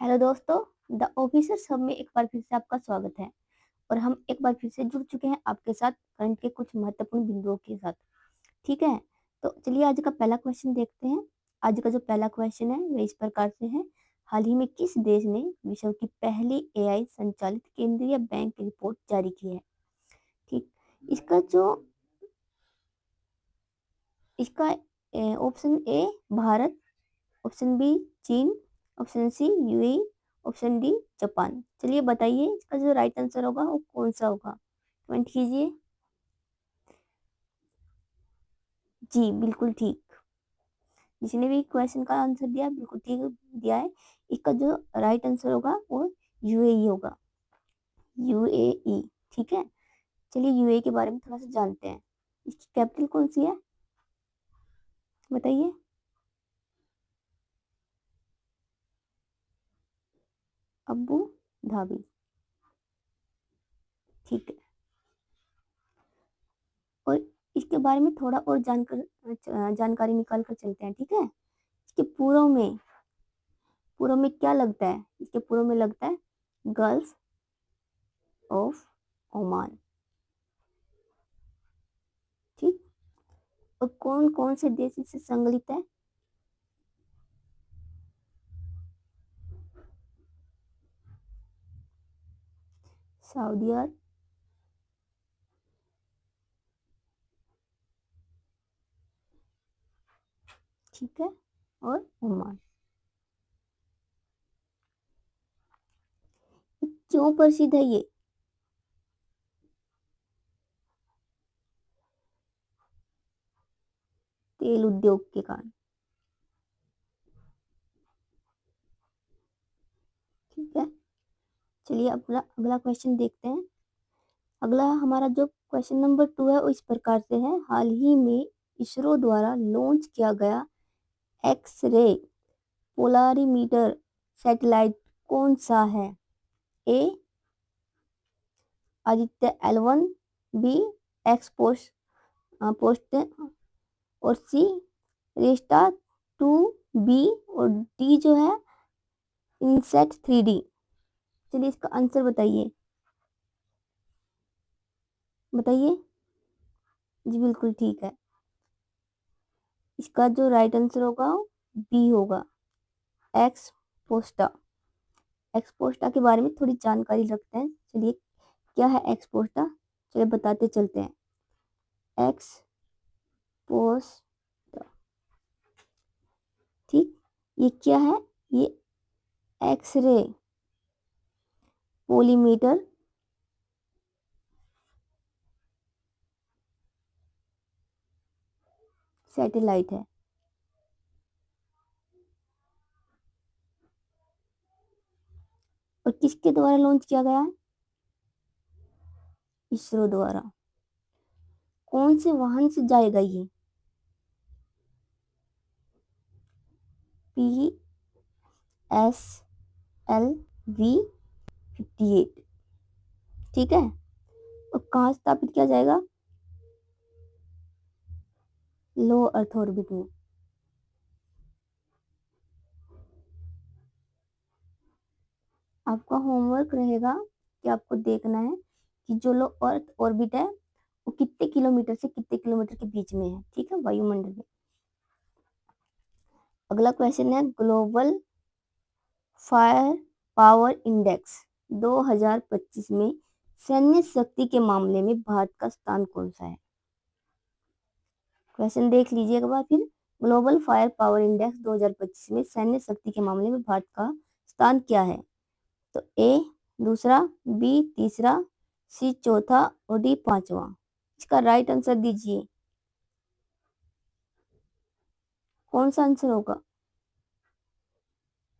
Hello दोस्तों। The officers hub में एक बार फिर से आपका स्वागत है। और हम एक बार फिर से जुड़ चुके हैं आपके साथ करंट के कुछ महत्वपूर्ण बिंदुओं के साथ। ठीक है, तो चलिए आज का पहला क्वेश्चन देखते हैं। आज का जो पहला क्वेश्चन है वह इस प्रकार से है। हाल ही में किस देश ने विश्व की पहली एआई संचालित केंद्रीय बैंक रिपोर्ट जारी की है? ठीक, इसका जो इसका option A Bharat, option B चीन, option C UAE, option D Japan. चलिए बताइए इसका जो राइट आंसर होगा वो कौन सा होगा? कमेंट कीजिए। जी बिल्कुल ठीक। जिसने भी क्वेश्चन का आंसर दिया बिल्कुल ठीक दिया है। इसका जो राइट आंसर होगा वो यूएई होगा। यूएई। ठीक है, चलिए यूएई के बारे में थोड़ा सा जानते हैं। इसकी कैपिटल कौन सी है बताइए? Abu Dhabi. ठीक है, और इसके बारे में थोड़ा और जानकारी निकाल कर चलते हैं। ठीक है, इसके पूर्व में क्या लगता है? इसके पूर्व में लगता है गल्फ ऑफ ओमान। ठीक, और कौन कौन से देश इससे संलग्न है? सऊदी अरब, ठीक है, और ओमान। क्यों प्रसिद्ध है ये? तेल उद्योग के कारण। ठीक है, चलिए अगला अगला क्वेश्चन देखते हैं। अगला हमारा जो क्वेश्चन नंबर 2 है वो इस प्रकार से है। हाल ही में इसरो द्वारा लॉन्च किया गया एक्स रे पोलारीमीटर सैटेलाइट कौन सा है? A Aditya L1, B XPoSat पोस्ट, और सी रेस्टा 2 बी, और डी जो है इनसेट 3D। चलिए इसका आंसर बताइए। बताइए। जी बिल्कुल ठीक है। इसका जो राइट आंसर होगा बी होगा, एक्स पोस्टा। एक्सपोस्टा के बारे में थोड़ी जानकारी रखते हैं। चलिए क्या है एक्सपोस्टा, चलिए बताते चलते हैं। एक्स पोस्टा, ठीक, ये क्या है? ये एक्सरे पोलीमीटर सैटेलाइट है। और किसके द्वारा लॉन्च किया गया है? इसरो द्वारा। कौन से वाहन से जाएगा ये? PSLV-58। ठीक है, और कहाँ स्थापित किया जाएगा? लो अर्थ ऑर्बिट में। आपका होमवर्क रहेगा कि आपको देखना है कि जो लो अर्थ ऑर्बिट है वो कितने किलोमीटर से कितने किलोमीटर के बीच में है। ठीक है, वायुमंडल में। अगला क्वेश्चन है ग्लोबल फायर पावर इंडेक्स 2025 में सैन्य शक्ति के मामले में भारत का स्थान कौन सा है? क्वेश्चन देख लीजिए एक बार फिर। ग्लोबल फायर पावर इंडेक्स 2025 में सैन्य शक्ति के मामले में भारत का स्थान क्या है? तो ए दूसरा, बी तीसरा, सी चौथा, और डी पांचवा। इसका राइट आंसर दीजिए। कौन सा आंसर होगा?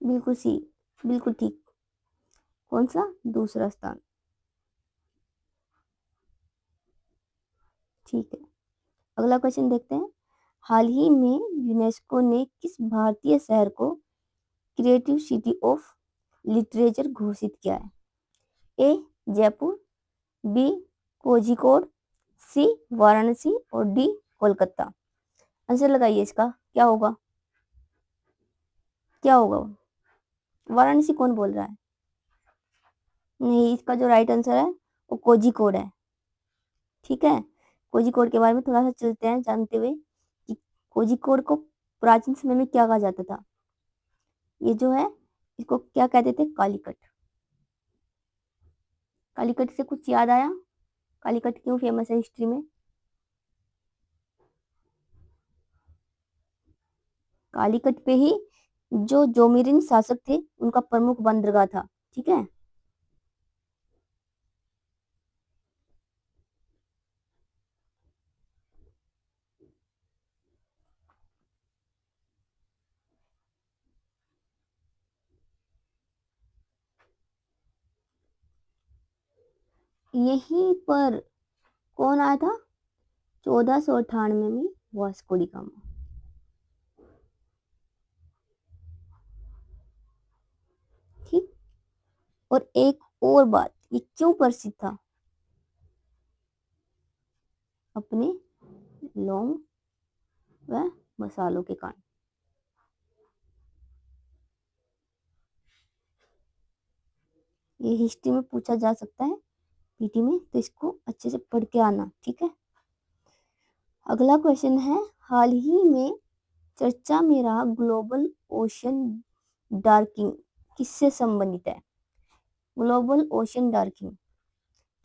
बिल्कुल सी, बिल्कुल ठीक। कौन सा? दूसरा स्थान। ठीक है, अगला क्वेश्चन देखते हैं। हाल ही में यूनेस्को ने किस भारतीय शहर को क्रिएटिव सिटी ऑफ लिटरेचर घोषित किया है? ए जयपुर, बी कोझिकोड, सी वाराणसी, और डी कोलकाता। आंसर लगाइए इसका, क्या होगा? क्या होगा? वाराणसी कौन बोल रहा है? नहीं, इसका जो राइट आंसर है वो कोझिकोड है। ठीक है, कोझिकोड के बारे में थोड़ा सा चलते हैं जानते हुए कि कोझिकोड को प्राचीन समय में क्या कहा जाता था। ये जो है इसको क्या कहते थे? कालीकट। कालीकट से कुछ याद आया? कालीकट क्यों फेमस है हिस्ट्री में? कालीकट पे ही जो जोमिरिन शासक थे उनका प्रमुख बंदरगाह था। ठीक है, यहीं पर कौन आया था? 1498 में वास्को डी गामा। ठीक। और एक और बात, ये क्यों प्रसिद्ध था? अपने लौंग व मसालों के कारण। ये हिस्ट्री में पूछा जा सकता है पीटी में, तो इसको अच्छे से पढ़ के आना। ठीक है, अगला क्वेश्चन है, हाल ही में चर्चा में रहा ग्लोबल ओशन डार्किंग किससे संबंधित है? ग्लोबल ओशन डार्किंग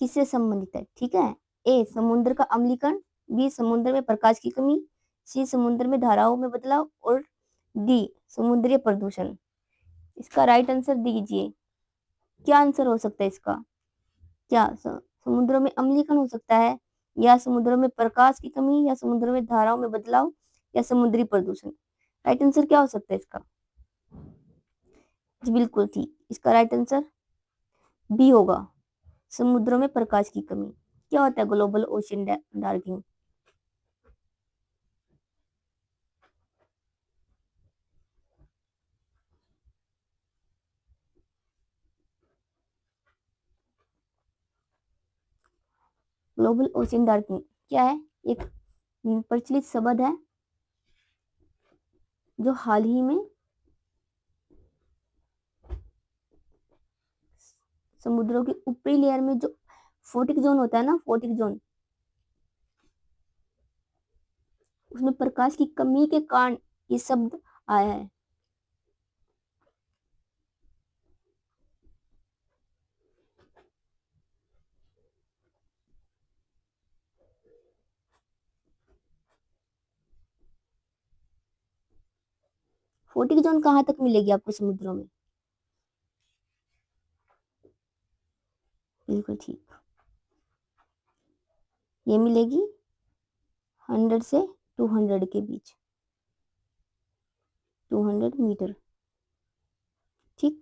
किससे संबंधित है? ठीक है, ए समुद्र का अम्लीकरण, बी समुद्र में प्रकाश की कमी, सी समुद्र में धाराओं में बदलाव, और डी समुद्रीय प्रदूषण। इसका राइट आंसर दीजिए। क्या आंसर हो सकता है इसका? क्या समुद्रों में अम्लीकरण हो सकता है, या समुद्रों में प्रकाश की कमी, या समुद्रों में धाराओं में बदलाव, या समुद्री प्रदूषण? राइट आंसर क्या हो सकता है इसका? जी बिल्कुल ठीक, इसका राइट आंसर बी होगा, समुद्रों में प्रकाश की कमी। क्या होता है ग्लोबल ओशन डार्किंग? ग्लोबल ओशन डार्किंग क्या है? एक प्रचलित शब्द है जो हाल ही में समुद्रों की ऊपरी लेयर में जो फोटिक जोन होता है ना, फोटिक जोन, उसमें प्रकाश की कमी के कारण ये शब्द आया है। फोटिक जोन कहाँ तक मिलेगी आपको समुद्रों में? बिल्कुल ठीक, ये मिलेगी 100 से 200 के बीच, 200 मीटर। ठीक,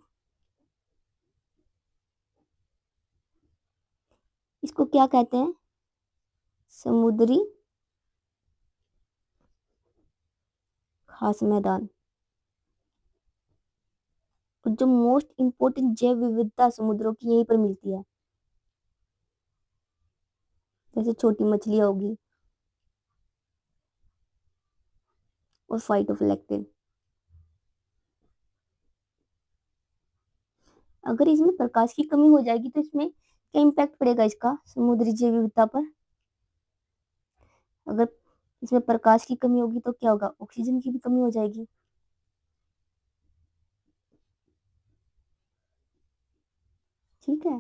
इसको क्या कहते हैं? समुद्री खास मैदान। और जो मोस्ट इम्पोर्टेंट जैव विविधता समुद्रों की यहीं पर मिलती है, जैसे छोटी मछलियां होगी और फाइटोप्लैंक्टन। अगर इसमें प्रकाश की कमी हो जाएगी तो इसमें क्या इम्पैक्ट पड़ेगा इसका समुद्री जैव विविधता पर? अगर इसमें प्रकाश की कमी होगी तो क्या होगा? ऑक्सीजन की भी कमी हो जाएगी। ठीक है,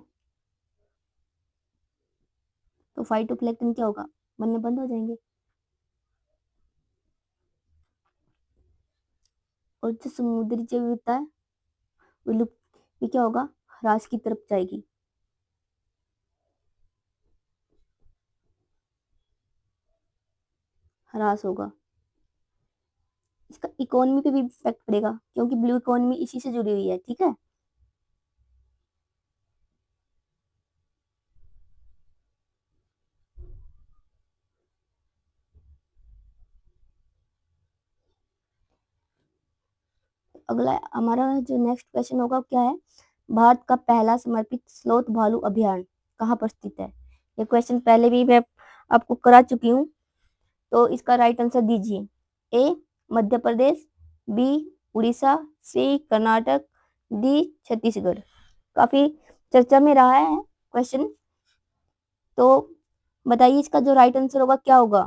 तो फाइटोप्लैंक्टन क्या होगा? बनने बंद हो जाएंगे, और जो समुद्री जैव विविधता है वो लुप्त, ये क्या होगा? ह्रास की तरफ जाएगी। ह्रास होगा। इसका इकोनॉमी पे भी इफेक्ट पड़ेगा, क्योंकि ब्लू इकोनॉमी इसी से जुड़ी हुई है। ठीक है, अगला हमारा जो नेक्स्ट क्वेश्चन होगा क्या है? भारत का पहला समर्पित स्लोथ भालू अभ्यारण्य कहाँ पर स्थित है? ये क्वेश्चन पहले भी मैं आपको करा चुकी हूँ, तो इसका राइट आंसर दीजिए। ए मध्य प्रदेश, बी उड़ीसा, सी कर्नाटक, डी छत्तीसगढ़। काफी चर्चा में रहा है क्वेश्चन, तो बताइए इसका जो राइट आंसर होगा क्या होगा।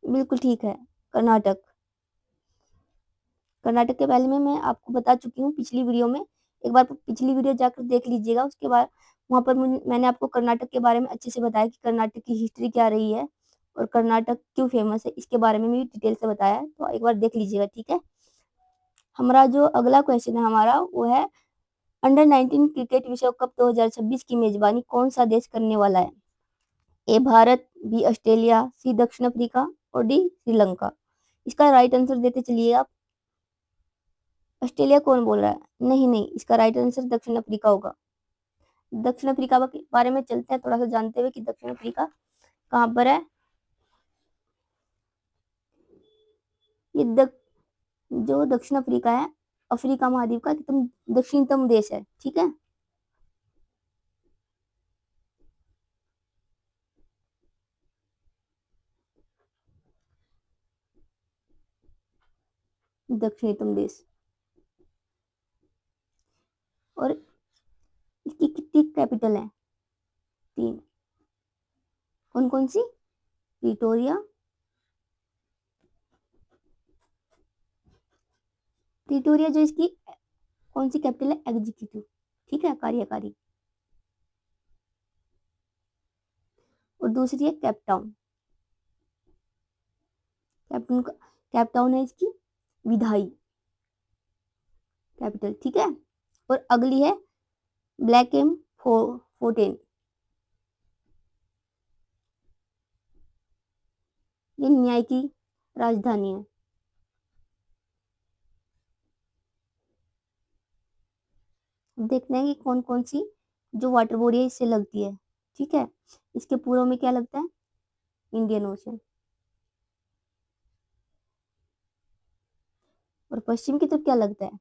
बिल्कुल ठीक है, कर्नाटक। कर्नाटक के बारे में मैं आपको बता चुकी हूँ पिछली वीडियो में। एक बार पिछली वीडियो जाकर देख लीजिएगा, उसके बाद वहां पर मैंने आपको कर्नाटक के बारे में अच्छे से बताया कि कर्नाटक की हिस्ट्री क्या रही है और कर्नाटक क्यों फेमस है, इसके बारे में भी डिटेल से बताया है, तो एक बार देख लीजिएगा। ठीक है, हमारा जो अगला क्वेश्चन है हमारा वो है अंडर 19 क्रिकेट विश्व कप 2026 की मेजबानी कौन सा देश करने वाला है। ए भारत, बी ऑस्ट्रेलिया, सी दक्षिण अफ्रीका और डी श्रीलंका। इसका राइट आंसर देते चलिए आप। ऑस्ट्रेलिया कौन बोल रहा है? नहीं नहीं, इसका राइट आंसर दक्षिण अफ्रीका होगा। दक्षिण अफ्रीका के बारे में चलते हैं थोड़ा सा जानते हुए कि दक्षिण अफ्रीका कहाँ पर है। ये जो दक्षिण अफ्रीका है अफ्रीका महाद्वीप का एकदम दक्षिणतम देश है। ठीक है, दक्षिणतम देश। और इसकी कितनी कैपिटल है? 3। कौन कौन सी? प्रिटोरिया, प्रिटोरिया जो इसकी कौन सी कैपिटल है? एग्जीक्यूटिव, ठीक है, कार्यकारी। और दूसरी है कैपटाउन। कैप्टन कैपटाउन है इसकी विधायी कैपिटल। ठीक है, और अगली है ब्लैक एम फोर्टेन। ये न्याय की राजधानी है। देखते हैं कि कौन कौन सी जो वाटर बॉडी है इससे लगती है। ठीक है, इसके पूर्व में क्या लगता है? Indian ocean. और पश्चिम की तरफ क्या लगता है?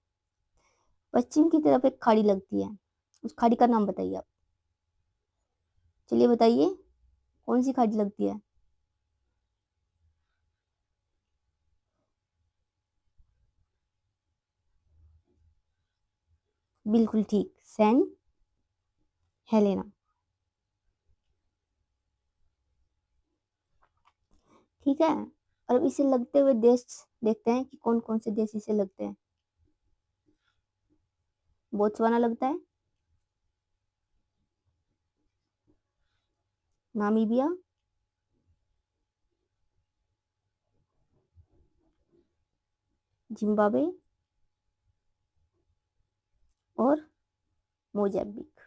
पश्चिम की तरफ एक खाड़ी लगती है, उस खाड़ी का नाम बताइए आप। चलिए बताइए, कौन सी खाड़ी लगती है? बिल्कुल ठीक, सेंट हेलेना। ठीक है, और अब इसे लगते हुए देश देखते हैं कि कौन कौन से देश इसे लगते हैं। बोत्सवाना लगता है, नामीबिया, जिम्बाब्वे और मोजाम्बिक।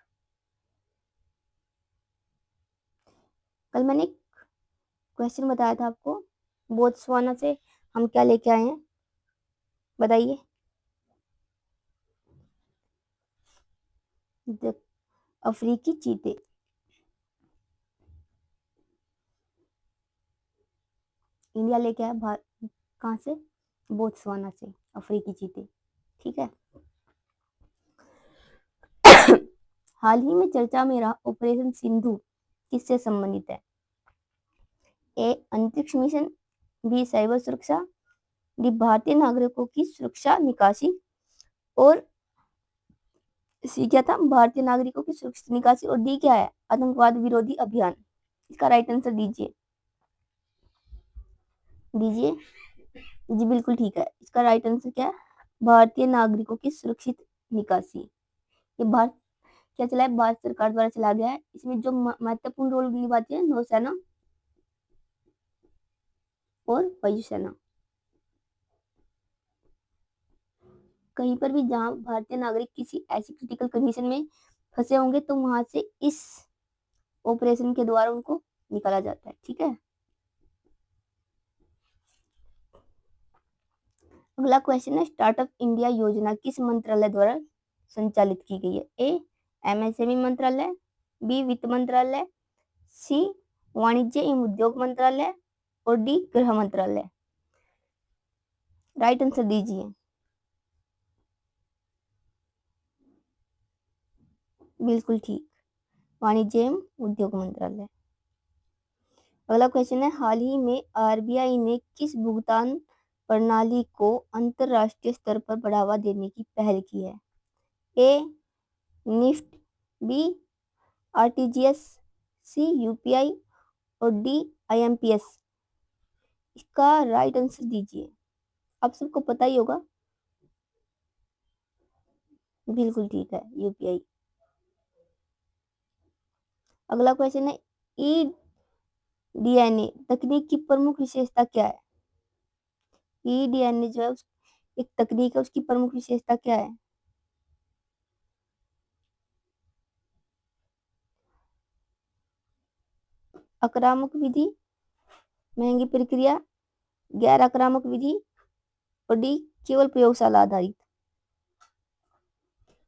कल मैंने एक क्वेश्चन बताया था आपको, बोत्सवाना से हम क्या लेके आए हैं, बताइए। अफ्रीकी चीते। इंडिया लेके आया कहाँ से? बोत्सवाना से अफ्रीकी चीते। ठीक है, हाल ही में चर्चा में रहा ऑपरेशन सिंधु किससे संबंधित है? ए अंतरिक्ष मिशन, बी साइबर सुरक्षा, डी भारतीय नागरिकों की सुरक्षा निकासी और सी क्या था? भारतीय नागरिकों की सुरक्षित निकासी और डी क्या है? आतंकवाद विरोधी अभियान। इसका राइट आंसर दीजिए, दीजिए। जी बिल्कुल ठीक है, इसका राइट आंसर क्या है? भारतीय नागरिकों की सुरक्षित निकासी। ये भारत क्या चला है? भारत सरकार द्वारा चला गया है। इसमें जो महत्वपूर्ण रोल निभाती है नौसेना और वायुसेना। कहीं पर भी जहां भारतीय नागरिक किसी ऐसी क्रिटिकल कंडीशन में फंसे होंगे तो वहां से इस ऑपरेशन के द्वारा उनको निकाला जाता है। ठीक है, अगला क्वेश्चन है स्टार्टअप इंडिया योजना किस मंत्रालय द्वारा संचालित की गई है? ए एमएसएमई मंत्रालय, बी वित्त मंत्रालय, सी वाणिज्य एवं उद्योग मंत्रालय और डी गृह मंत्रालय। राइट आंसर दीजिए। बिल्कुल ठीक, वाणिज्य एवं उद्योग मंत्रालय। अगला क्वेश्चन है हाल ही में आरबीआई ने किस भुगतान प्रणाली को अंतरराष्ट्रीय स्तर पर बढ़ावा देने की पहल की है? ए निफ्ट, बी आरटीजीएस, सी यूपीआई और डी आईएमपीएस। इसका राइट आंसर दीजिए। आप सबको पता ही होगा। बिल्कुल ठीक है, यूपीआई। अगला क्वेश्चन है, ई डीएनए तकनीक की प्रमुख विशेषता क्या है? ई डीएनए जो है एक तकनीक है, उसकी प्रमुख विशेषता क्या है? आक्रामक विधि, महंगी प्रक्रिया, गैर आक्रामक विधि और डी केवल प्रयोगशाला आधारित।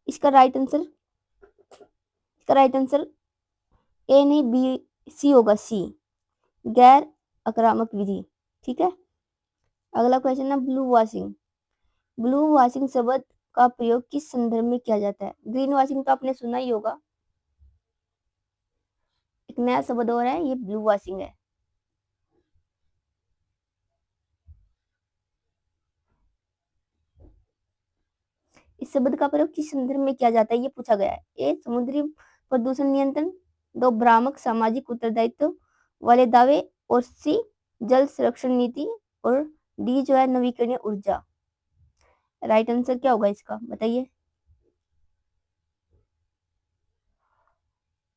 इसका राइट आंसर, ए नहीं बी सी होगा, सी गैर आक्रामक विधि। ठीक है। अगला क्वेश्चन है, ब्लू वॉशिंग। ब्लू वॉशिंग शब्द का प्रयोग किस संदर्भ में किया जाता है? ग्रीन वॉशिंग तो आपने सुना ही होगा। एक नया शब्द और है, ये ब्लू वॉशिंग है। इस शब्द का प्रयोग किस संदर्भ में किया जाता है, ये पूछा गया है। ए समुद्री प्रदूषण नियंत्रण, दो भ्रामक सामाजिक उत्तरदायित्व वाले दावे और सी जल संरक्षण नीति और डी जो है नवीकरणीय ऊर्जा। राइट आंसर क्या होगा इसका, बताइए।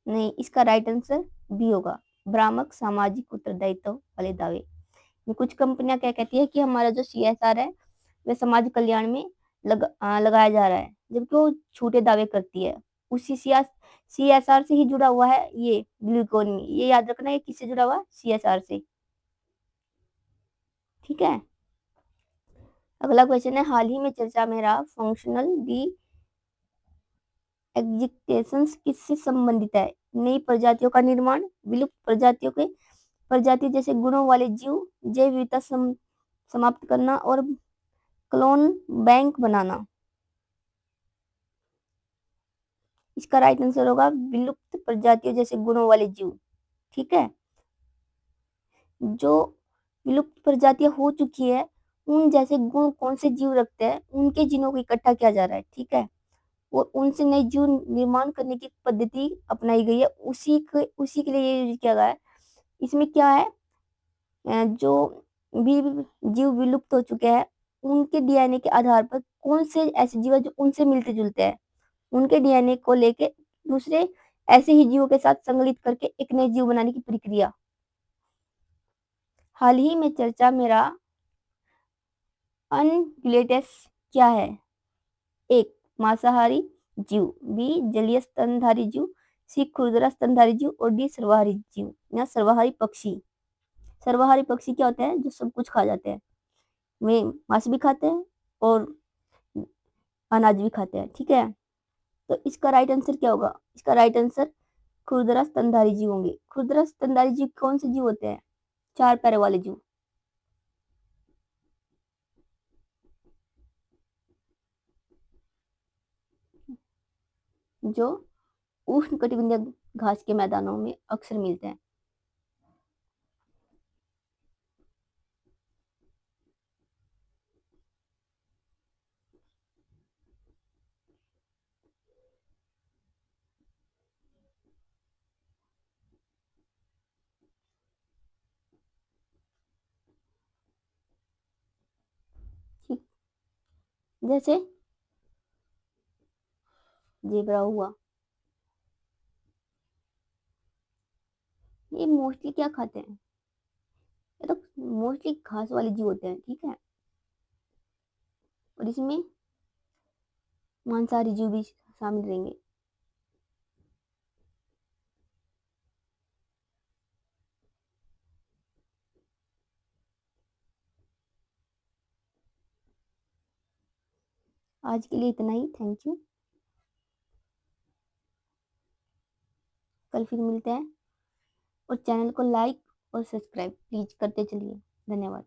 नहीं, इसका राइट आंसर बी होगा, भ्रामक सामाजिक उत्तरदायित्व वाले दावे। कुछ कंपनियां क्या कहती है कि हमारा जो सीएसआर है वह समाज कल्याण में लगाया जा रहा है, जबकि वो झूठे दावे करती है। उसी सीएसआर से ही जुड़ा हुआ है ये ब्लू इकोनॉमी। ये याद रखना, ये किससे जुड़ा हुआ, सीएसआर से। ठीक है। अगला क्वेश्चन है, हाल ही में चर्चा में रहा फंक्शनल डी एग्जिटेशंस किससे संबंधित है? नई प्रजातियों का निर्माण, विलुप्त प्रजाति जैसे गुणों वाले जीव, जैव विविधता समाप्त करना और क्लोन बैंक बनाना। इसका राइट आंसर होगा विलुप्त प्रजातियों जैसे गुणों वाले जीव। ठीक है। जो विलुप्त प्रजातियां हो चुकी है, उन जैसे गुण कौन से जीव रखते हैं, उनके जीनों को इकट्ठा किया जा रहा है। ठीक है। और उनसे नई जीव निर्माण करने की पद्धति अपनाई गई है, उसी के लिए ये यूज किया गया है। इसमें क्या है, जो भी जीव विलुप्त हो चुके हैं, उनके डीएनए के आधार पर कौन से ऐसे जीव है जो उनसे मिलते जुलते हैं, उनके डीएनए को लेके दूसरे ऐसे ही जीवों के साथ संकलित करके एक नए जीव बनाने की प्रक्रिया। हाल ही में चर्चा में रहा अनग्लेटेस क्या है? एक मांसाहारी जीव, बी जलीय स्तनधारी जीव, सी खुरदरा स्तनधारी जीव और डी सर्वहारी जीव या सर्वहारी पक्षी। सर्वहारी पक्षी क्या होते हैं, जो सब कुछ खा जाते हैं, वे मांस भी खाते हैं और अनाज भी खाते हैं। ठीक है। तो इसका राइट आंसर क्या होगा? इसका राइट आंसर खुरदरा स्तनधारी जीव होंगे। खुरदरा स्तनधारी जीव कौन से जीव होते हैं? चार पैरों वाले जीव। जो उष्णकटिबंधीय घास के मैदानों में अक्सर मिलते हैं। ठीक, जैसे जेबरा हुआ, ये मोस्टली क्या खाते हैं? ये तो मोस्टली घास वाले जीव होते हैं। ठीक है। और इसमें मांसाहारी जीव भी शामिल रहेंगे। आज के लिए इतना ही, थैंक यू। कल फिर मिलते हैं। और चैनल को लाइक और सब्सक्राइब प्लीज करते चलिए। धन्यवाद।